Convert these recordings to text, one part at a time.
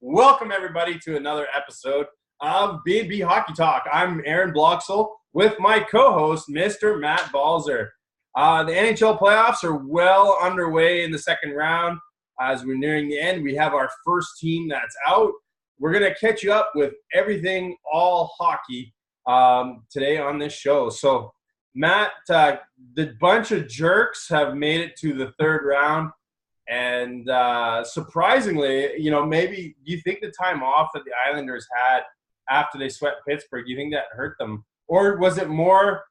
Welcome everybody to another episode of B&B Hockey Talk. I'm Aaron Bloxel with my co-host, Mr. Matt Balzer. The NHL playoffs are well underway in the second round. As we're nearing the end, we have our first team that's out. We're going to catch you up with everything all hockey today on this show. So, Matt, the bunch of jerks have made it to the third round. And surprisingly, maybe you think the time off that the Islanders had after they swept Pittsburgh, you think that hurt them? Or was it more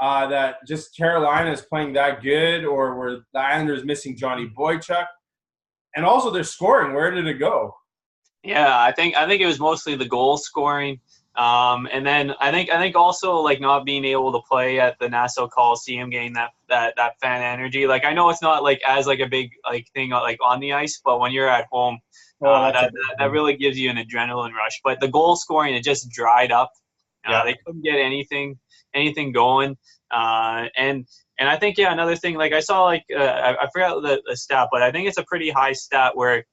that just Carolina is playing that good, or were the Islanders missing Johnny Boychuk? And also their scoring, where did it go? Yeah, I think it was mostly the goal scoring. And then I think also like not being able to play at the Nassau Coliseum, getting that fan energy. Like I know it's not like as like a big like thing like on the ice, but when you're at home, that really gives you an adrenaline rush. But the goal scoring, it just dried up. They couldn't get anything going. And I think another thing, like I saw like I forgot the stat, but I think it's a pretty high stat where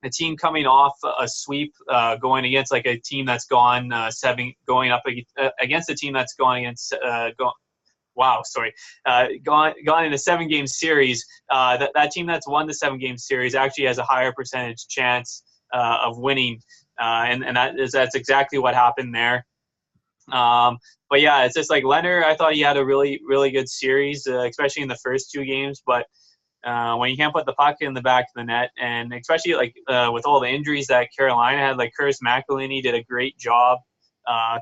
a team coming off a sweep going against like a team that's gone going up against a team that's gone against gone in a 7-game series, that team that's won the 7-game series actually has a higher percentage chance of winning, and that's exactly what happened there. But yeah, it's just like Leonard, I thought he had a really, really good series, especially in the first 2 games, but when you can't put the puck in the back of the net, and especially like with all the injuries that Carolina had, like Curtis McElhinney did a great job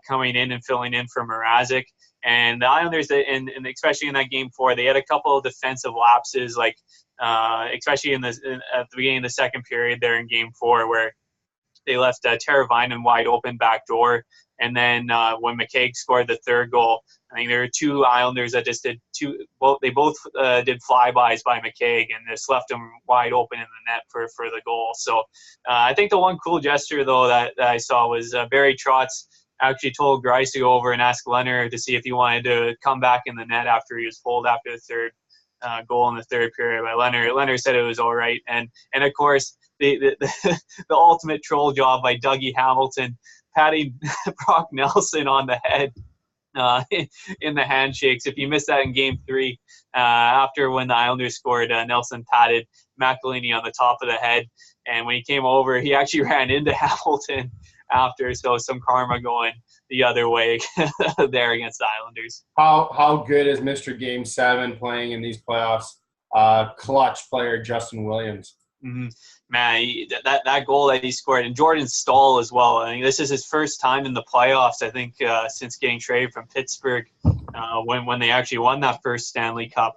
coming in and filling in for Mrazek. And the Islanders, and especially in that game 4, they had a couple of defensive lapses, like especially at the beginning of the second period there in game 4, where they left Teravainen wide open back door. And then when McKaig scored the third goal, I think there were 2 Islanders that just did they both did flybys by McKaig and just left him wide open in the net for the goal. So I think the one cool gesture, though, that I saw was Barry Trotz actually told Greiss to go over and ask Leonard to see if he wanted to come back in the net after he was pulled after the third goal in the third period by Leonard. Leonard said it was all right. And of course, the ultimate troll job by Dougie Hamilton, patting Brock Nelson on the head in the handshakes. If you missed that in game 3, after when the Islanders scored, Nelson patted McElhinney on the top of the head. And when he came over, he actually ran into Hamilton after. So some karma going the other way there against the Islanders. How good is Mr. Game 7 playing in these playoffs? Clutch player Justin Williams. Mm-hmm. Man, that goal that he scored, and Jordan Staal as well. I mean, this is his first time in the playoffs, I think, since getting traded from Pittsburgh, when they actually won that first Stanley Cup.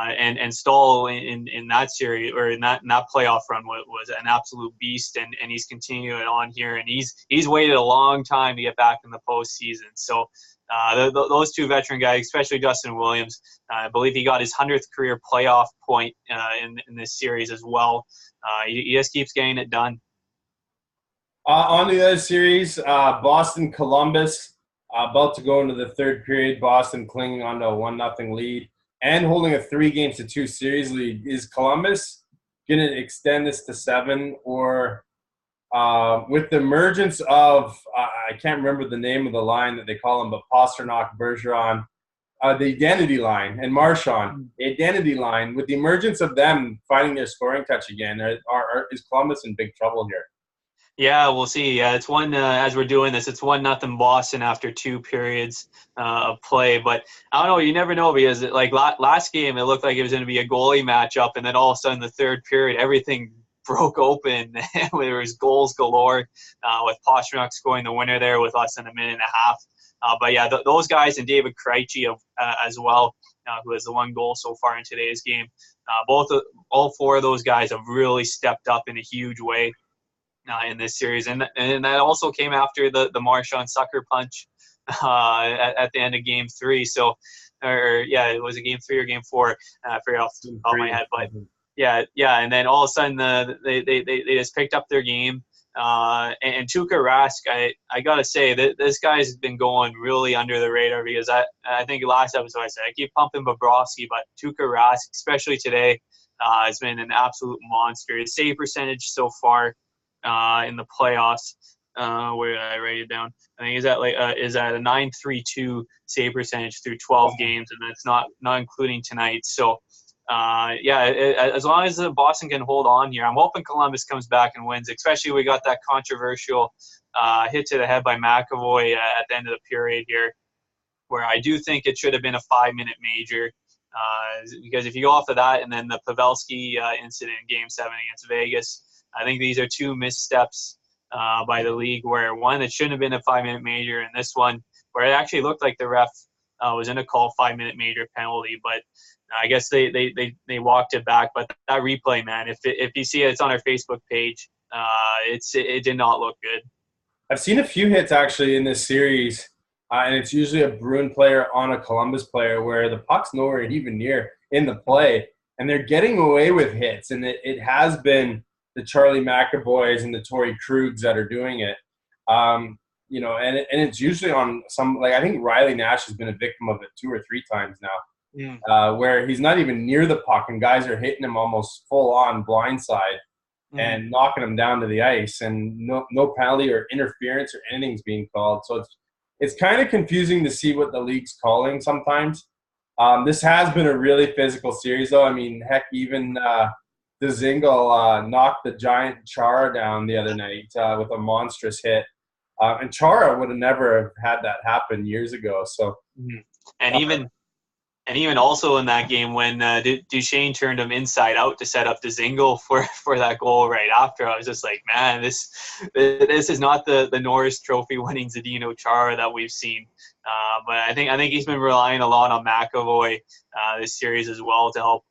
And Staal in that series, or in that playoff run, was an absolute beast, and he's continuing on here, and he's waited a long time to get back in the postseason. So those 2 veteran guys, especially Justin Williams, I believe he got his 100th career playoff point in this series as well. He just keeps getting it done. On the other series, Boston-Columbus, about to go into the third period. Boston clinging onto a 1-0 lead and holding a 3-2 series lead. Is Columbus going to extend this to 7, or with the emergence of I can't remember the name of the line that they call them, but Pasternak, Bergeron, the identity line, and Marchand, the identity line, with the emergence of them finding their scoring touch again, is Columbus in big trouble here? Yeah, we'll see. It's one as we're doing this, it's 1-0 Boston after 2 periods of play. But I don't know, you never know, because like last game, it looked like it was going to be a goalie matchup, and then all of a sudden the third period, everything broke open. There was goals galore, with Pasternak scoring the winner there with less than a minute and a half. But yeah, those guys, and David Krejci as well, who has the 1 goal so far in today's game. All 4 of those guys have really stepped up in a huge way in this series, and that also came after the Marchand sucker punch at the end of game 3. So, it was a game 3 or game 4. I forget off the top of my head, but yeah, and then all of a sudden they just picked up their game. And Tuukka Rask, I gotta say that this guy's been going really under the radar, because I think last episode I said I keep pumping Bobrovsky, but Tuukka Rask, especially today, has been an absolute monster. His save percentage so far in the playoffs, where did I write it down? I think is at a 9.32 save percentage through 12 games, and that's not including tonight. So, as long as Boston can hold on here, I'm hoping Columbus comes back and wins. Especially we got that controversial hit to the head by McAvoy at the end of the period here, where I do think it should have been a 5-minute major. Because if you go off of that and then the Pavelski incident in Game 7 against Vegas, I think these are two missteps by the league, where one, it shouldn't have been a 5-minute major, and this one, where it actually looked like the ref was in a call 5-minute major penalty, but I guess they walked it back. But that replay, man, if you see it, it's on our Facebook page. It did not look good. I've seen a few hits actually in this series, and it's usually a Bruin player on a Columbus player where the puck's nowhere even near in the play, and they're getting away with hits. And it has been the Charlie McAvoys and the Torrey Krugs that are doing it. And it's usually on some, like I think Riley Nash has been a victim of it 2 or 3 times now, where he's not even near the puck and guys are hitting him almost full on blindside and knocking him down to the ice, and no penalty or interference or anything's being called. So it's kind of confusing to see what the league's calling sometimes. This has been a really physical series, though. I mean, heck, even Dzingel knocked the giant Chara down the other night with a monstrous hit. And Chara would have never had that happen years ago. So, And even also in that game when Duchesne turned him inside out to set up Dzingel for that goal right after, I was just like, man, this is not the Norris Trophy winning Zdeno Chara that we've seen. But I think he's been relying a lot on McAvoy this series as well to help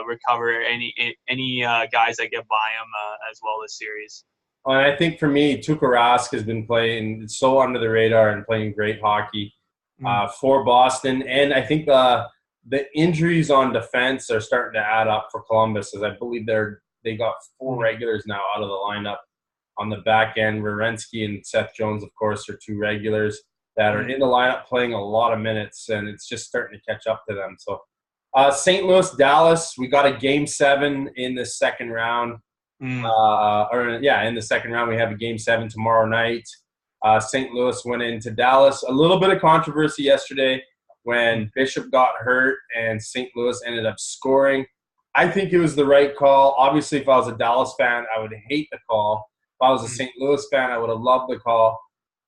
recover any guys that get by him as well this series. And I think for me, Tuukka Rask has been playing so under the radar and playing great hockey for Boston. And I think the injuries on defense are starting to add up for Columbus, as I believe they got 4 regulars now out of the lineup on the back end. Werenski and Seth Jones, of course, are 2 regulars that are in the lineup playing a lot of minutes, and it's just starting to catch up to them. So St. Louis, Dallas, we got a Game 7 in the second round. In the second round, we have a Game 7 tomorrow night. St. Louis went into Dallas. A little bit of controversy yesterday when Bishop got hurt and St. Louis ended up scoring. I think it was the right call. Obviously, if I was a Dallas fan, I would hate the call. If I was a St. Louis fan, I would have loved the call.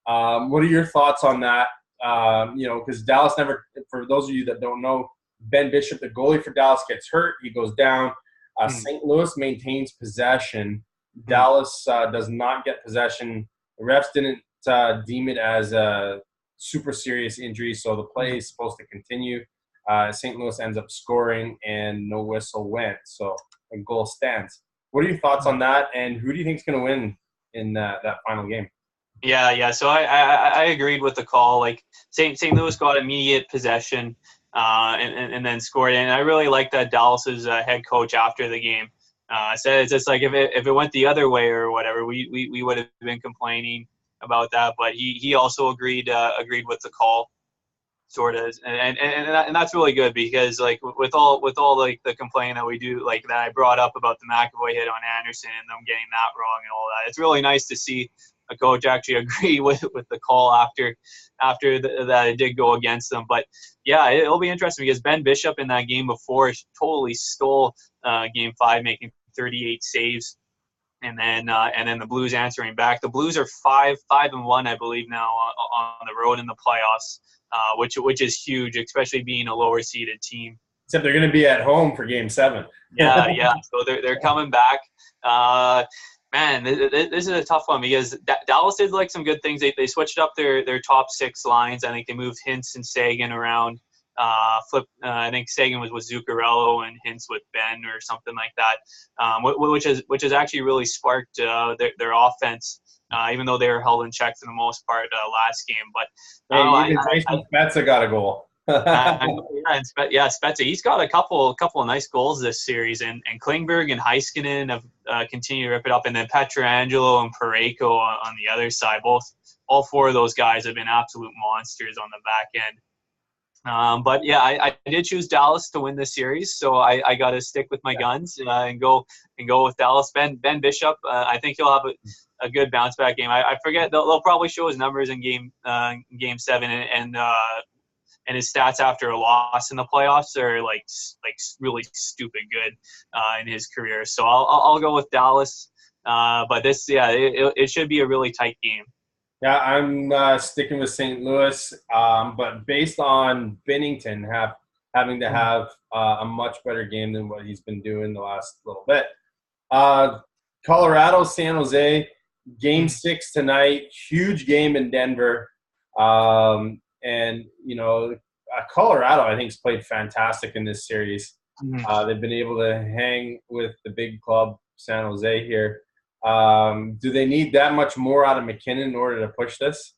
What are your thoughts on that? Because Dallas never, for those of you that don't know, Ben Bishop, the goalie for Dallas, gets hurt. He goes down. St. Louis maintains possession. Dallas does not get possession. The refs didn't deem it as a super serious injury, so the play is supposed to continue. St. Louis ends up scoring, and no whistle went, so a goal stands. What are your thoughts on that, and who do you think is going to win in that final game? Yeah. So I agreed with the call. Like St. Louis got immediate possession and then scored. And I really like that Dallas's head coach after the game said it's just like if it went the other way or whatever, we would have been complaining about that. But he also agreed with the call, sort of, and that's really good because like with all like the complaining that we do, like that I brought up about the McAvoy hit on Anderson and them getting that wrong and all that. It's really nice to see a coach actually agree with the call after that it did go against them. But yeah, it'll be interesting because Ben Bishop in that game before totally stole Game 5, making 38 saves. And then the Blues answering back. The Blues are 5-1, I believe, now on the road in the playoffs, which is huge, especially being a lower seeded team. Except they're going to be at home for Game 7. Yeah. So they're coming back. Man, this is a tough one because Dallas did like some good things. They switched up their top 6 lines. I think they moved Hintz and Sagan around. I think Sagan was with Zuccarello and Hintz with Ben or something like that, which has actually really sparked their offense, even though they were held in check for the most part last game. But even Jason Spezza got a goal. Spezza, he's got a couple of nice goals this series, and Klingberg and Heiskanen have continued to rip it up, and then Pietrangelo and Parayko on the other side. All 4 of those guys have been absolute monsters on the back end. But yeah, I did choose Dallas to win this series, so I got to stick with my guns and go with Dallas. Ben Bishop, I think he'll have a good bounce back game. I forget they'll probably show his numbers in game 7 and his stats after a loss in the playoffs are like really stupid good in his career. So I'll go with Dallas. But it should be a really tight game. Yeah, I'm sticking with St. Louis, but based on Binnington having to have a much better game than what he's been doing the last little bit. Colorado, San Jose, Game 6 tonight, huge game in Denver. And, Colorado, I think, has played fantastic in this series. They've been able to hang with the big club, San Jose, here. Do they need that much more out of McKinnon in order to push this?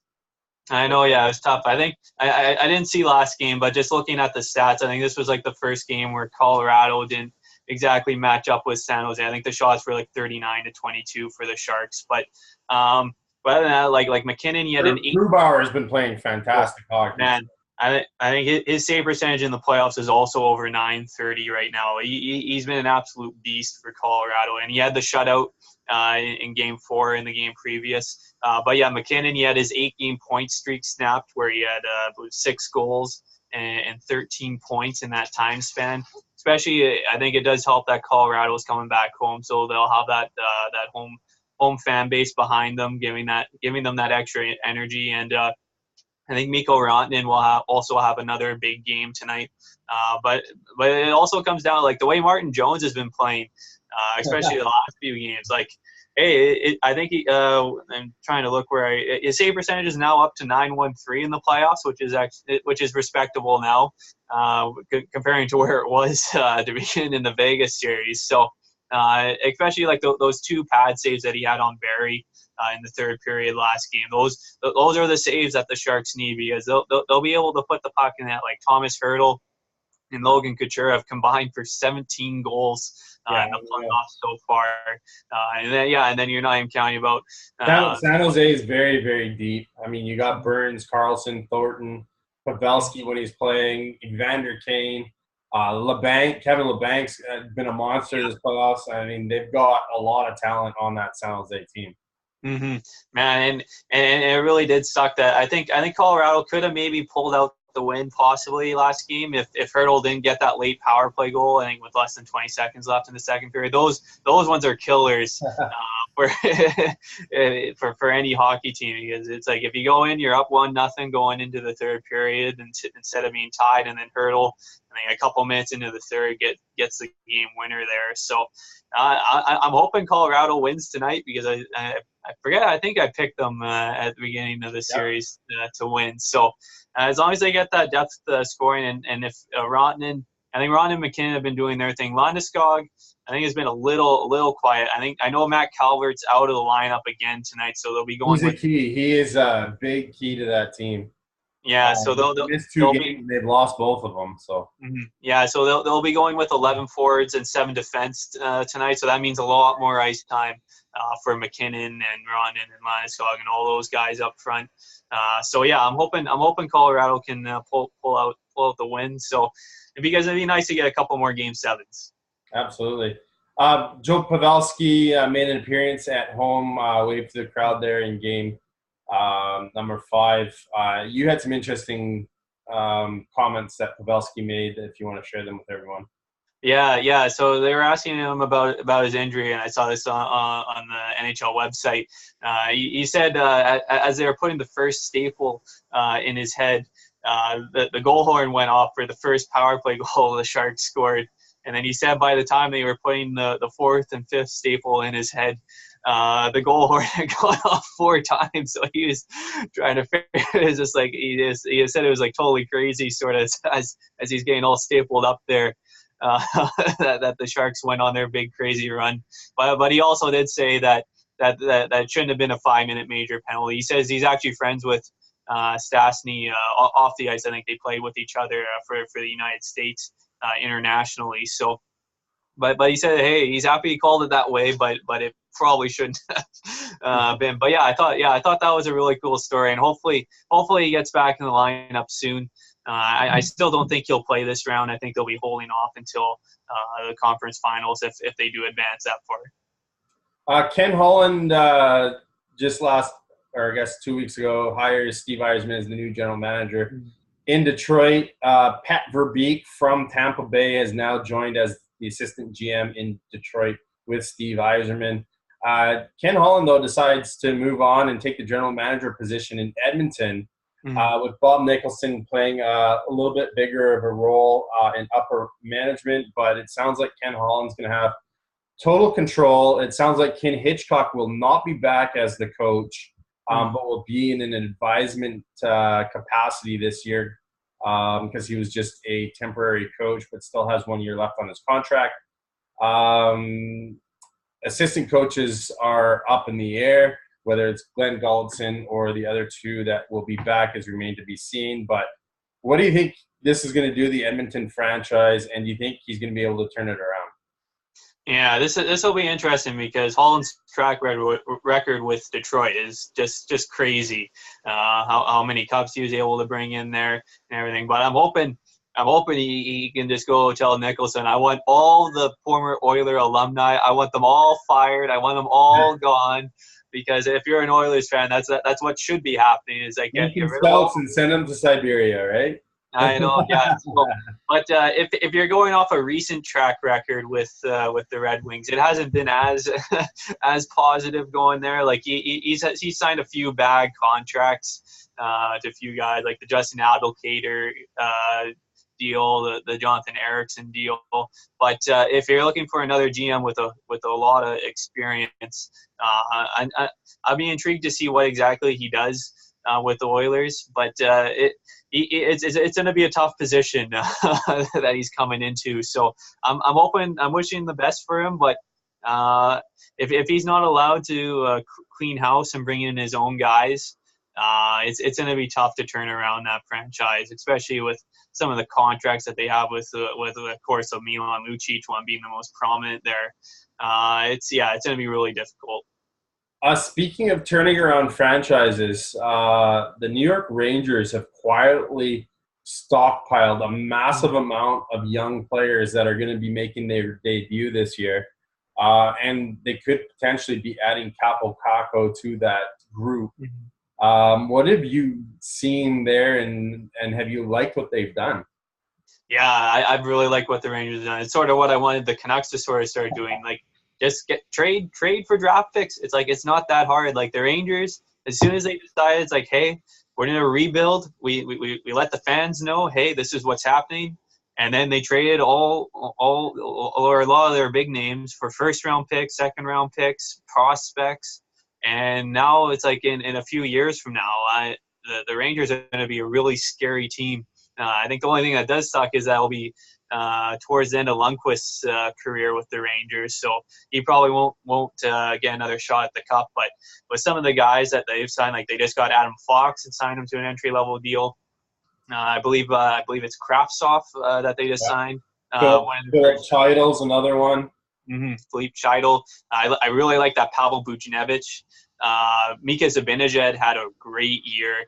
I know, yeah, it was tough. I think I didn't see last game, but just looking at the stats, I think this was like the first game where Colorado didn't exactly match up with San Jose. I think the shots were like 39-22 for the Sharks. But other than that, like McKinnon, he had an 8. Grubauer has been playing fantastic hockey. Man, I think his save percentage in the playoffs is also over .930 right now. He's been an absolute beast for Colorado, and he had the shutout in Game 4 in the game previous. But yeah, McKinnon, he had his 8-game point streak snapped where he had 6 goals and 13 points in that time span. Especially, I think it does help that Colorado is coming back home, so they'll have that home fan base behind them, giving them that extra energy. And I think Mikko Rantanen will also have another big game tonight. But it also comes down to like the way Martin Jones has been playing, especially the last few games. Like, hey, I think I'm trying to look where his save percentage is now up to .913 in the playoffs, which is respectable now, comparing to where it was to begin in the Vegas series. So, especially like those 2 pad saves that he had on Barrie in the third period last game. Those are the saves that the Sharks need, because they'll be able to put the puck in that. Like Thomas Hertl and Logan Couture have combined for 17 goals in the playoffs so far. And then you're not even counting about San Jose is very, very deep. I mean, you got Burns, Carlson, Thornton, Pavelski when he's playing, Evander Kane, Kevin LeBank's been a monster this playoffs. I mean, they've got a lot of talent on that San Jose team. Man, and it really did suck that I think Colorado could have maybe pulled out the win possibly last game if Hertl didn't get that late power play goal. I think with less than 20 seconds left in the second period, those ones are killers for any hockey team, because it's like if you go in, you're up 1-0 going into the third period, and instead of being tied, and then Hertl, I think a couple minutes into the third gets the game winner there. So I'm hoping Colorado wins tonight, because I forget. I think I picked them at the beginning of the series to win. So as long as they get that depth scoring, and if Rantanen, I think Rantanen and McKinnon have been doing their thing. Landeskog, I think, has been a little quiet. I know Matt Calvert's out of the lineup again tonight, so they'll be going. He's a key. He is a big key to that team. Yeah, so they'll missed 2 games. They've lost both of them. So yeah, so they'll be going with 11 forwards and 7 defense tonight. So that means a lot more ice time for McKinnon and Rantanen and Landeskog and all those guys up front. So yeah, I'm hoping Colorado can pull out the win. So because it'd be nice to get a couple more Game 7s. Absolutely. Joe Pavelski made an appearance at home, waved to the crowd there in game number 5. You had some interesting comments that Pavelski made, if you want to share them with everyone. Yeah. So they were asking him about his injury, and I saw this on the NHL website. He said as they were putting the first staple in his head, the goal horn went off for the first power play goal the Sharks scored. And then he said by the time they were putting the 4th and 5th staple in his head, the goal horn had gone off 4 times. So he was trying to figure it. It's just like he said it was like totally crazy, sort of as he's getting all stapled up there. That the Sharks went on their big crazy run, but he also did say that shouldn't have been a 5-minute major penalty. He says he's actually friends with Stastny off the ice. I think they played with each other for the United States internationally. So, but he said, hey, he's happy he called it that way, but it probably shouldn't have been. But I thought that was a really cool story, and hopefully he gets back in the lineup soon. I still don't think he'll play this round. I think they'll be holding off until the conference finals if they do advance that far. Ken Holland just or I guess 2 weeks ago, hires Steve Yzerman as the new general manager in Detroit. Pat Verbeek from Tampa Bay has now joined as the assistant GM in Detroit with Steve Yzerman. Ken Holland, though, decides to move on and take the general manager position in Edmonton, with Bob Nicholson playing a little bit bigger of a role in upper management. But it sounds like Ken Holland's going to have total control. It sounds like Ken Hitchcock will not be back as the coach, but will be in an advisement capacity this year because he was just a temporary coach, but still has 1 year left on his contract. Assistant coaches are up in the air. Whether it's Glenn Galdson or the other two that will be back is remain to be seen. But what do you think this is going to do to the Edmonton franchise, and do you think he's going to be able to turn it around? Yeah, this will be interesting because Holland's track record with Detroit is just crazy. How many cups he was able to bring in there and everything. But I'm hoping he can just go tell Nicholson, I want all the former Oiler alumni, I want them all fired, I want them all gone. Because if you're an Oilers fan, that's what should be happening. Is like get rid of all and send them to Siberia, right? I know, yeah. So, but if you're going off a recent track record with the Red Wings, it hasn't been as as positive going there. Like he's signed a few bad contracts to a few guys, like the Justin Abdelkader deal, the Jonathan Erickson deal. But if you're looking for another GM with a lot of experience, I'd be intrigued to see what exactly he does with the Oilers. But it's going to be a tough position that he's coming into. So I'm wishing the best for him. But if he's not allowed to clean house and bring in his own guys, it's going to be tough to turn around that franchise, especially with some of the contracts that they have with of course, of Milan Lucic, one being the most prominent there. It's going to be really difficult. Speaking of turning around franchises, the New York Rangers have quietly stockpiled a massive amount of young players that are going to be making their debut this year. And they could potentially be adding Capo Caco to that group. What have you seen there, and have you liked what they've done? Yeah, I really like what the Rangers have done. It's sort of what I wanted the Canucks to sort of start doing. Like, just trade for draft picks. It's like, it's not that hard. Like the Rangers, as soon as they decided, it's like, hey, we're going to rebuild. We let the fans know, hey, this is what's happening. And then they traded all or a lot of their big names for first round picks, second round picks, prospects. And now it's like in a few years from now, the Rangers are going to be a really scary team. I think the only thing that does suck is that will be towards the end of Lundqvist's career with the Rangers. So he probably won't get another shot at the cup. But with some of the guys that they've signed, like they just got Adam Fox and signed him to an entry-level deal. I believe it's Kravtsov that they just signed. Philip Cheidel's another one. Philippe Scheidel. I really like that Pavel Buchnevich. Mika Zibanejad had a great year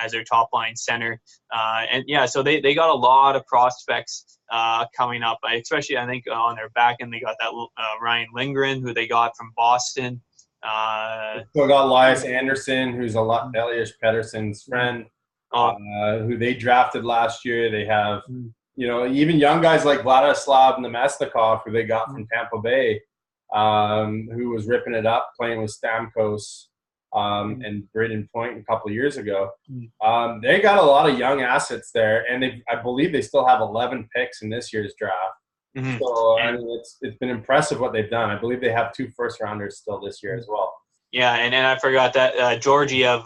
as their top line center. And yeah, so they got a lot of prospects coming up, especially I think on their back end they got that Ryan Lindgren, who they got from Boston. Still got Elias Anderson, who's Elias Pettersson's friend, who they drafted last year. They have even young guys like Vladislav Nemestikov, who they got from Tampa Bay, who was ripping it up playing with Stamkos and Braden Point a couple of years ago. They got a lot of young assets there, and I believe they still have 11 picks in this year's draft. So I mean, it's been impressive what they've done. I believe they have 2 first-rounders still this year as well. Yeah, and I forgot that Georgiev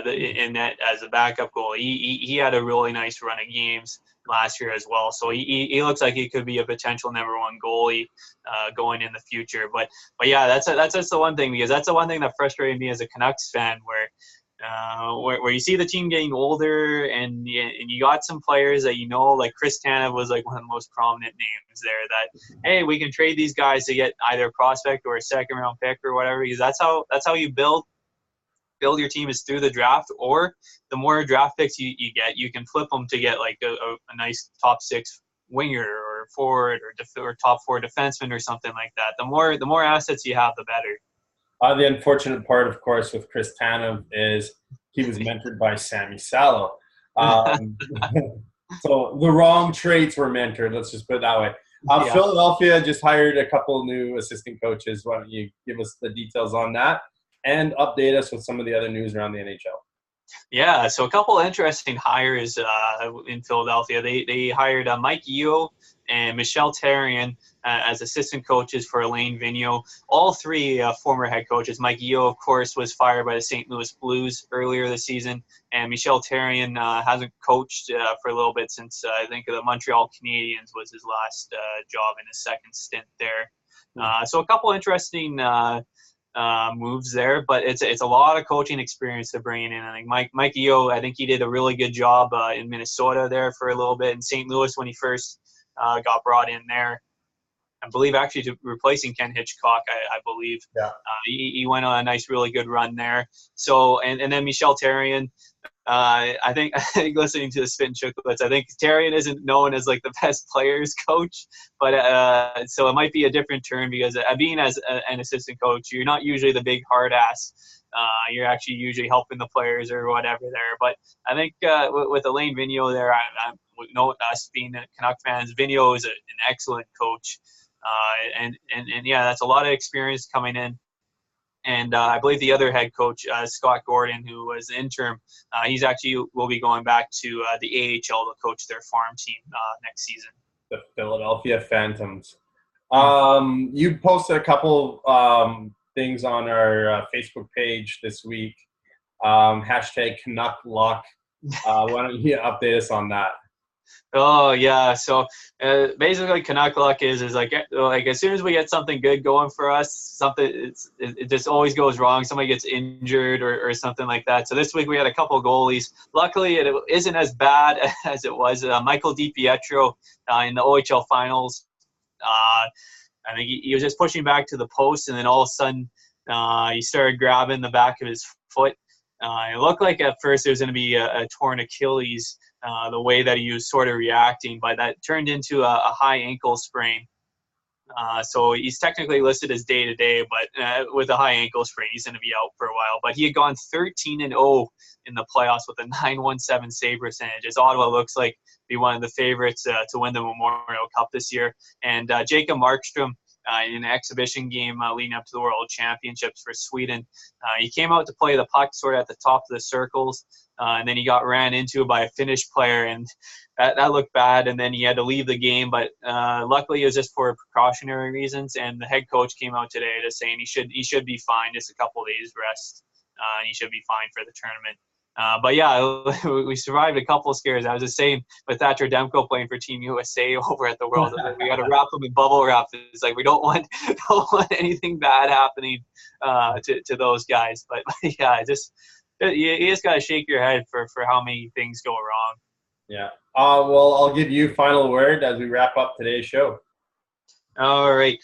in that as a backup goalie, he had a really nice run of games last year as well. So he looks like he could be a potential number 1 goalie going in the future. But yeah, that's just the one thing, because that's the one thing that frustrated me as a Canucks fan, where you see the team getting older and you got some players that like Chris Tanev was like one of the most prominent names there, that hey, we can trade these guys to get either a prospect or a second round pick or whatever, because that's how you build build your team is through the draft, or the more draft picks you get, you can flip them to get like a nice top 6 winger or forward or top 4 defenseman or something like that. The more assets you have, the better. The unfortunate part, of course, with Chris Tanev is he was mentored by Sammy Salo. So the wrong traits were mentored. Let's just put it that way. Yeah. Philadelphia just hired a couple new assistant coaches. Why don't you give us the details on that and update us with some of the other news around the NHL? Yeah, so a couple interesting hires in Philadelphia. They hired Mike Yeo and Michel Therrien as assistant coaches for Alain Vigneault. All three former head coaches. Mike Yeo, of course, was fired by the St. Louis Blues earlier this season, and Michel Therrien hasn't coached for a little bit since I think the Montreal Canadiens was his last job in his second stint there. So a couple interesting moves there, but it's a lot of coaching experience to bring in. I think Mike Yeo, I think he did a really good job in Minnesota there for a little bit, in St. Louis when he first got brought in there. I believe actually to replacing Ken Hitchcock, I believe. Yeah. He went on a nice, really good run there. So and then Michel Therrien, I think listening to the Spit and Chicklets, I think Therrien isn't known as like the best players coach, but so it might be a different term because being as an assistant coach, you're not usually the big hard ass. You're actually usually helping the players or whatever there. But I think with Alain Vigneault there, I know us being Canuck fans, Vigneault is an excellent coach. And yeah, that's a lot of experience coming in. And I believe the other head coach, Scott Gordon, who was interim, he's actually will be going back to the AHL to coach their farm team next season. The Philadelphia Phantoms. You posted a couple things on our Facebook page this week. Hashtag Canuck Luck. Why don't you update us on that? Oh yeah, so basically Canuck luck is like as soon as we get something good going for us, it just always goes wrong. Somebody gets injured or something like that. So this week we had a couple goalies. Luckily, it isn't as bad as it was. Michael DiPietro in the OHL finals. I think he was just pushing back to the post, and then all of a sudden he started grabbing the back of his foot. It looked like at first it was going to be a torn Achilles. The way that he was sort of reacting, but that turned into a high ankle sprain. So he's technically listed as day-to-day, but with a high ankle sprain, he's going to be out for a while. But he had gone 13-0 in the playoffs with a .917 save percentage. As Ottawa looks like be one of the favorites to win the Memorial Cup this year. And Jacob Markstrom, in an exhibition game leading up to the World Championships for Sweden, he came out to play the puck sort of at the top of the circles. And then he got ran into by a Finnish player, and that looked bad. And then he had to leave the game, but luckily it was just for precautionary reasons. And the head coach came out today to saying he should be fine, just a couple of days rest, and he should be fine for the tournament. But yeah, we survived a couple of scares. I was just saying with Thatcher Demko playing for Team USA over at the World, we got to wrap them in bubble wrap. It's like we don't want anything bad happening to those guys. But yeah, you just got to shake your head for how many things go wrong. Yeah. Well, I'll give you final word as we wrap up today's show. All right.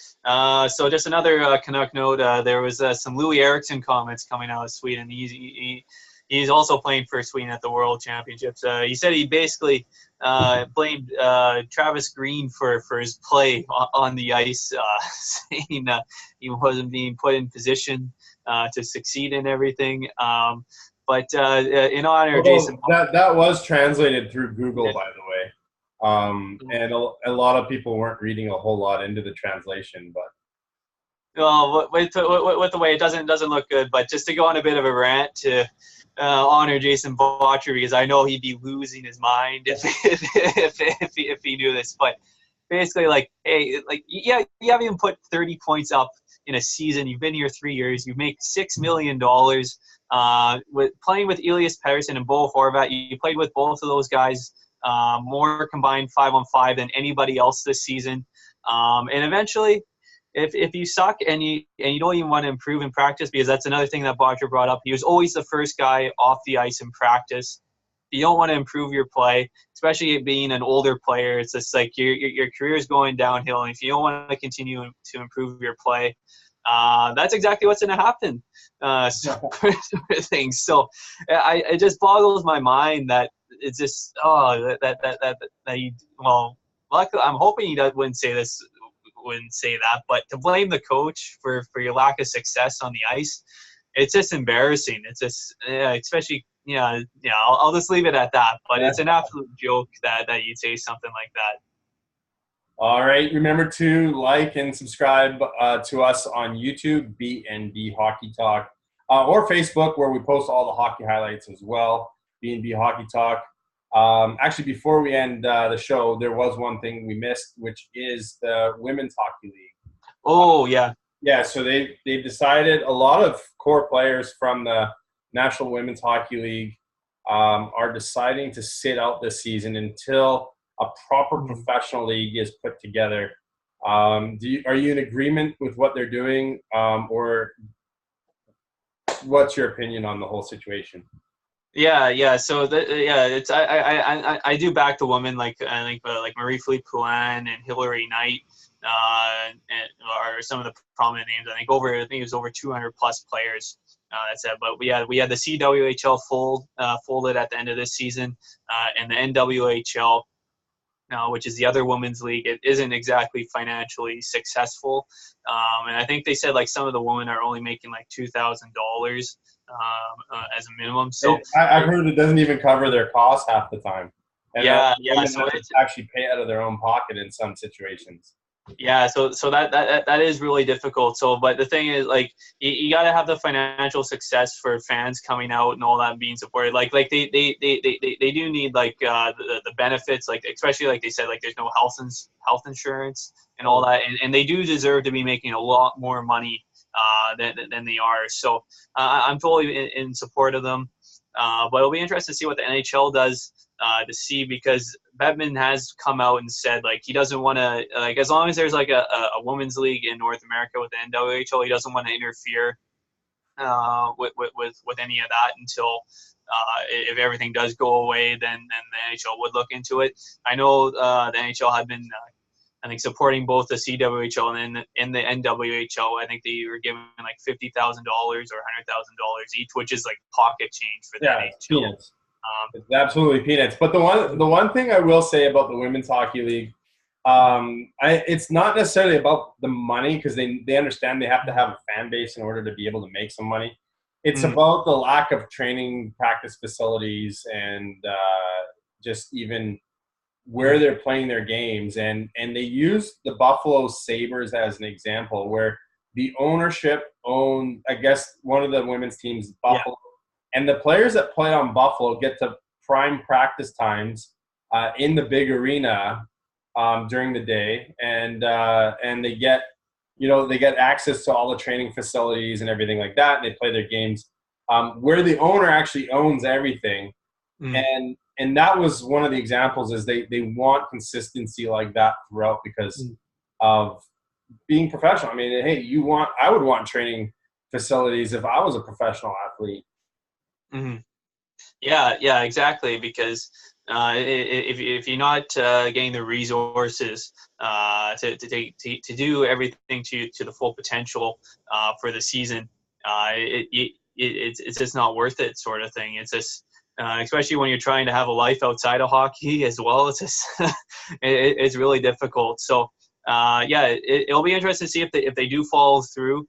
So just another Canuck note. There was some Louis Eriksson comments coming out of Sweden. He's also playing for Sweden at the World Championships. He said he basically blamed Travis Green for his play on the ice, saying he wasn't being put in position to succeed in everything. But in honor of Jason, that was translated through Google, by the way, and a lot of people weren't reading a whole lot into the translation. But well, with the way it doesn't look good. But just to go on a bit of a rant to honor Jason Botcher, because I know he'd be losing his mind if he knew this. But basically, like, hey, like, yeah, you haven't even put 30 points up in a season. You've been here 3 years. You make $6 million. With playing with Elias Pettersson and Bo Horvat, you played with both of those guys more combined 5-on-5 than anybody else this season. And eventually, if you suck and you don't even want to improve in practice, because that's another thing that Botcher brought up, he was always the first guy off the ice in practice. You don't want to improve your play, especially being an older player. It's just like your career is going downhill, and if you don't want to continue to improve your play, that's exactly what's going to happen. Sort of thing. So it just boggles my mind that it's just well, luckily I'm hoping he wouldn't say that, but to blame the coach for your lack of success on the ice, it's just embarrassing. It's just especially I'll just leave it at that. But it's an absolute joke that you'd say something like that. All right. Remember to like and subscribe to us on YouTube, B&B Hockey Talk, or Facebook, where we post all the hockey highlights as well, B&B Hockey Talk. Actually, before we end the show, there was one thing we missed, which is the Women's Hockey League. Oh, yeah. Yeah, so they've decided a lot of core players from the National Women's Hockey League are deciding to sit out this season until a proper professional league is put together. Are you in agreement with what they're doing, or what's your opinion on the whole situation? Yeah. So it's I do back the women, like I think like Marie-Philippe Poulin and Hilary Knight are some of the prominent names. I think it was over 200 plus players. That's it. But we had the CWHL folded at the end of this season, and the NWHL. Which is the other women's league. It isn't exactly financially successful, and I think they said like some of the women are only making like $2,000 as a minimum. So I've heard it doesn't even cover their costs half the time. And So it's actually pay out of their own pocket in some situations. Yeah, so that is really difficult. So, but the thing is, like, you got to have the financial success for fans coming out and all that being supported. Like they do need like the benefits, like especially like they said, like there's no health insurance and all that, and they do deserve to be making a lot more money than they are. So I'm totally in support of them. But it'll be interesting to see what the NHL does to see, because Bettman has come out and said like he doesn't want to, like, as long as there's like a women's league in North America with the NWHL, he doesn't want to interfere with any of that until if everything does go away, then the NHL would look into it. I know the NHL had been I think supporting both the CWHL and in the NWHL. I think they were giving like $50,000 or $100,000 each, which is like pocket change for the NHL. Peanuts. It's absolutely peanuts. But the one thing I will say about the Women's Hockey League, it's not necessarily about the money, because they understand they have to have a fan base in order to be able to make some money. It's about the lack of training practice facilities and just even where they're playing their games. And they use the Buffalo Sabres as an example, where the ownership owned, I guess, one of the women's teams, Buffalo. Yeah. And the players that play on Buffalo get to prime practice times in the big arena during the day, and they get access to all the training facilities and everything like that. And they play their games where the owner actually owns everything. And that was one of the examples, is they want consistency like that throughout because of being professional. I mean, hey, I would want training facilities if I was a professional athlete. Mm-hmm. Yeah, exactly. Because if you're not getting the resources to do everything to the full potential for the season, it's just not worth it, sort of thing. It's just especially when you're trying to have a life outside of hockey as well. It's just it's really difficult. So it'll be interesting to see if they do follow through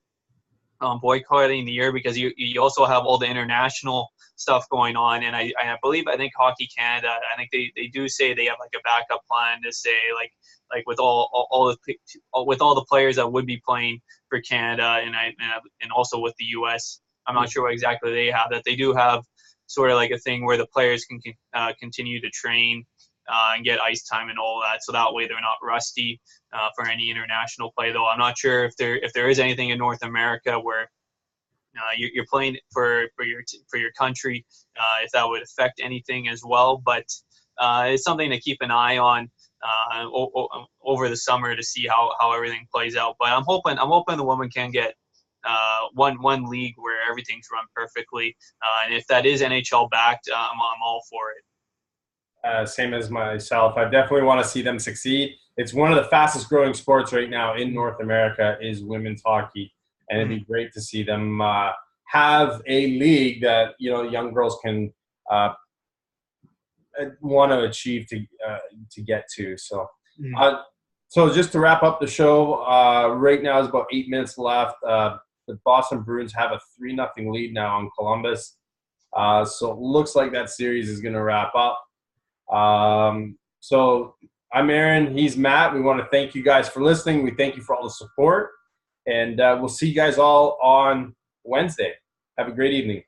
boycotting the year, because you also have all the international stuff going on, and I think Hockey Canada, I think they do say they have like a backup plan to say like with all the players that would be playing for Canada and also with the US. I'm not sure what exactly they have, that they do have sort of like a thing where the players can continue to train and get ice time and all that, so that way they're not rusty for any international play. Though I'm not sure if there is anything in North America where you're playing for your country, if that would affect anything as well. But it's something to keep an eye on over the summer to see how everything plays out. But I'm hoping the women can get one league where everything's run perfectly, and if that is NHL backed, I'm all for it. Same as myself. I definitely want to see them succeed. It's one of the fastest growing sports right now in North America is women's hockey. and it'd be great to see them have a league that young girls can want to achieve to get to. So, so just to wrap up the show, right now is about 8 minutes left. The Boston Bruins have a 3-0 lead now on Columbus. So it looks like that series is going to wrap up. So I'm Aaron. He's Matt. We want to thank you guys for listening. We thank you for all the support. And we'll see you guys all on Wednesday. Have a great evening.